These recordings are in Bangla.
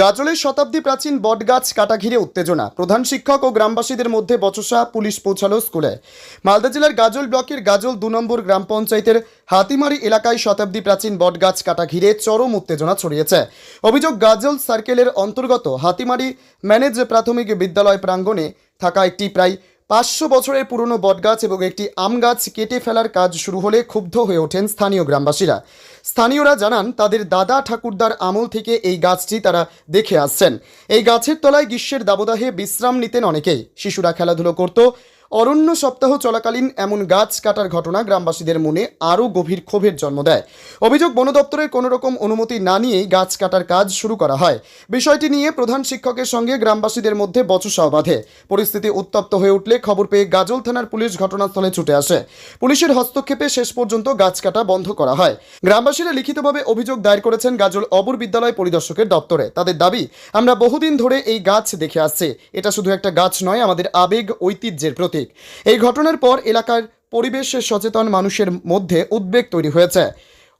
গাজলের শতাব্দী প্রাচীন বটগাছ কাটা ঘিরে উত্তেজনা। প্রধান শিক্ষক ও গ্রামবাসীদের মধ্যে বচসা। পুলিশ পৌঁছালো স্কুলে। মালদা জেলার গাজল ব্লকের গাজল 2 নম্বর গ্রাম পঞ্চায়েতের হাতিমারি এলাকায় শতাব্দী প্রাচীন বটগাছ কাটা ঘিরে চরম উত্তেজনা ছড়িয়েছে। অভিযোগ, গাজল সার্কেলের অন্তর্গত হাতিমারি ম্যানেজ প্রাথমিক বিদ্যালয় প্রাঙ্গণে থাকা একটি প্রায় 500 বছরের পুরনো বটগাছ এবং একটি আম গাছ কেটে ফেলার কাজ শুরু হলে ক্ষুব্ধ হয়ে ওঠেন স্থানীয় গ্রামবাসীরা। স্থানীয়রা জানান, তাদের দাদা ঠাকুরদার আমল থেকে এই গাছটি তারা দেখে আসছেন। এই গাছের তলায় গ্রীষ্মের দাবদাহে বিশ্রাম নিতেন অনেকেই। শিশুরা খেলাধুলো করত। অরণ্য সপ্তাহ চলাকালীন এমন গাছ কাটার ঘটনা গ্রামবাসীদের মনে আরও গভীর ক্ষোভের জন্ম দেয়। অভিযোগ, বন দপ্তরের কোনো রকম অনুমতি না নিয়েই গাছ কাটার কাজ শুরু করা হয়। বিষয়টি নিয়ে প্রধান শিক্ষকের সঙ্গে গ্রামবাসীদের মধ্যে বচসাও বাধে। পরিস্থিতি উত্তপ্ত হয়ে উঠলে খবর পেয়ে গাজল থানার পুলিশ ঘটনাস্থলে ছুটে আসে। পুলিশের হস্তক্ষেপে শেষ পর্যন্ত গাছ কাটা বন্ধ করা হয়। গ্রামবাসীরা লিখিতভাবে অভিযোগ দায়ের করেছেন গাজল অবর বিদ্যালয় পরিদর্শকের দপ্তরে। তাদের দাবি, আমরা বহুদিন ধরে এই গাছ দেখে আসছি। এটা শুধু একটা গাছ নয়, আমাদের আবেগ ঐতিহ্যের প্রতীক। এই ঘটনার পর এলাকার পরিবেশ সচেতন মানুষের মধ্যে উদ্বেগ তৈরি হয়েছে।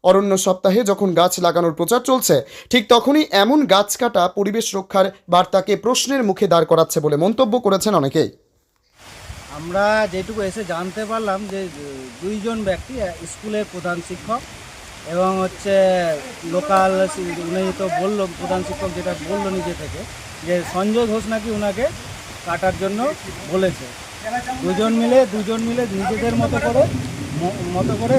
অরণ্য সপ্তাহে যখন গাছ লাগানোর প্রচার চলছে, ঠিক তখনই এমন গাছ কাটা পরিবেশ রক্ষার বার্তাকে প্রশ্নের মুখে দাঁড় করাচ্ছে বলে মন্তব্য করেছেন অনেকেই। আমরা যেটুকু এসে জানতে পারলাম যে দুইজন ব্যক্তি, স্কুলের প্রধান শিক্ষক এবং লোকাল, উনি তো বললো, প্রধান শিক্ষক যেটা বললো নিজে থেকে, যে সঞ্জয় ঘোষ নাকি ওনাকে কাটার জন্য বলেছে। দুজন মিলে নিজেদের মতো করে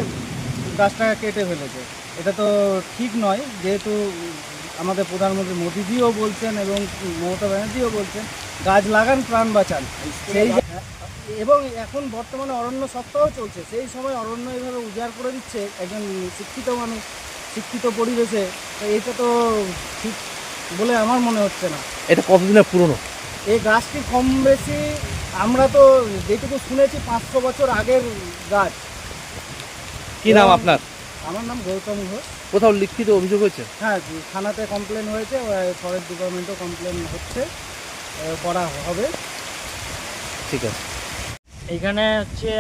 গাছটাকে কেটে ফেলেছে। এটা তো ঠিক নয়, যেহেতু আমাদের প্রধানমন্ত্রী মোদিজিও বলছেন এবং মমতা ব্যানার্জিও বলছেন গাছ লাগান প্রাণ বাঁচান। এবং এখন বর্তমানে অরণ্য সপ্তাহ চলছে, সেই সময় অরণ্য এইভাবে উজাড় করে দিচ্ছে একজন শিক্ষিত মানুষ, শিক্ষিত পরিবেশে। তো এটা তো ঠিক বলে আমার মনে হচ্ছে না। এটা কতদিনের পুরনো এই গাছটি? কম বেশি আমরা তো যেটুকু শুনেছি 500 বছর আগের গাছ। কি নাম আপনার? আমার নাম গৌতম ঘোষ। কোথাও লিখিত অভিযোগ হয়েছে? হ্যাঁ, থানাতে কমপ্লেন হয়েছে, ফরেস্ট ডিপার্টমেন্টও কমপ্লেন করা হবে। ঠিক আছে। এইখানে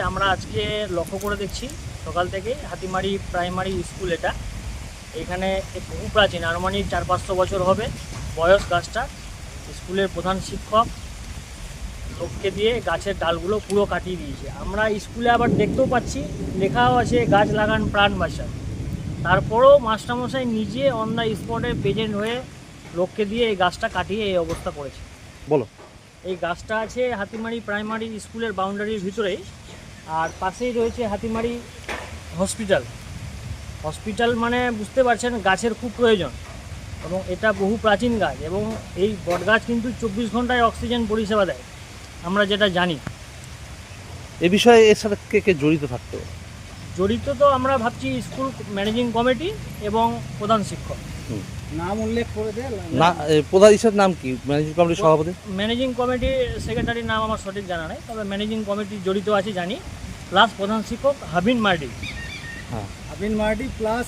আমরা আজকে লক্ষ্য করে দেখছি সকাল থেকে হাতিমারি প্রাইমারি স্কুল। এখানে বহু প্রাচীন, আনুমানিক 400-500 বছর হবে বয়স গাছটা। স্কুলের প্রধান শিক্ষক লোককে দিয়ে গাছের ডালগুলো পুরো কাটিয়ে দিয়েছে। আমরা স্কুলে আবার দেখতেও পাচ্ছি, লেখাও আছে গাছ লাগান প্রাণ বাঁচান। তারপরেও মাস্টারমশাই নিজে অন দ্য স্পটে প্রেজেন্ট হয়ে লোককে দিয়ে এই গাছটা কাটিয়ে এই অবস্থা করেছে। বলো। এই গাছটা আছে হাতিমারি প্রাইমারি স্কুলের বাউন্ডারির ভিতরেই, আর পাশেই রয়েছে হাতিমারি হসপিটাল। মানে বুঝতে পারছেন গাছের খুব প্রয়োজন, এবং এটা বহু প্রাচীন গাছ, এবং এই বটগাছ কিন্তু 24 ঘন্টায় অক্সিজেন পরিষেবা দেয়, আমরা যেটা জানি। এ বিষয়ে এর সাথে কে জড়িত থাকতো? জড়িত তো আমরা ভাবছি স্কুল ম্যানেজিং কমিটি এবং প্রধান শিক্ষক। নাম উল্লেখ করে দেয় না, প্রধান হিসেবে নাম কি? ম্যানেজিং কমিটির সভাপতি? ম্যানেজিং কমিটির সেক্রেটারির নাম আমার সঠিক জানা নেই, তবে ম্যানেজিং কমিটি জড়িত আছে জানি, প্লাস প্রধান শিক্ষক হাবিন মার্ডি। হ্যাঁ, হাবিন মার্ডি প্লাস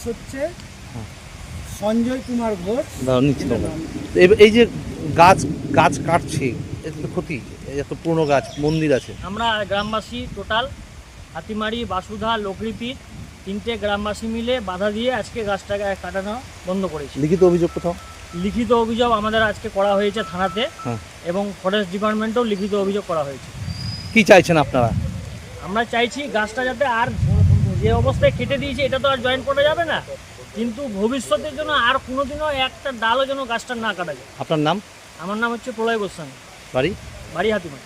সঞ্জয় কুমার ঘোষ। এই যে গাছ কাটছে, এতে তো ক্ষতি। এত পুরনো গাছ, মন্দির আছে। আমরা গ্রামবাসী টোটাল হাতিমারি, বাসুধা, লোকরিপিট 3টে গ্রামবাসী মিলে বাধা দিয়ে আজকে গাছটাকে কাটানো বন্ধ করেছি। লিখিত অভিযোগ কোথাও? লিখিত অভিযোগ আমাদের আজকে করা হয়েছে থানাতে, এবং ফরেস্ট ডিপার্টমেন্টেও লিখিত অভিযোগ করা হয়েছে। কি চাইছেন আপনারা? আমরা চাইছি গাছটা যাতে, আর যে অবস্থায় কেটে দিয়েছে এটা তো আর জয়েন করা যাবে না, কিন্তু ভবিষ্যতের জন্য আর কোনোদিনও একটা ডালও যেন গাছটা না কাটা যায়। আপনার নাম? আমার নাম প্রলয় গোস্বামী, বাড়ি হাতিমারি।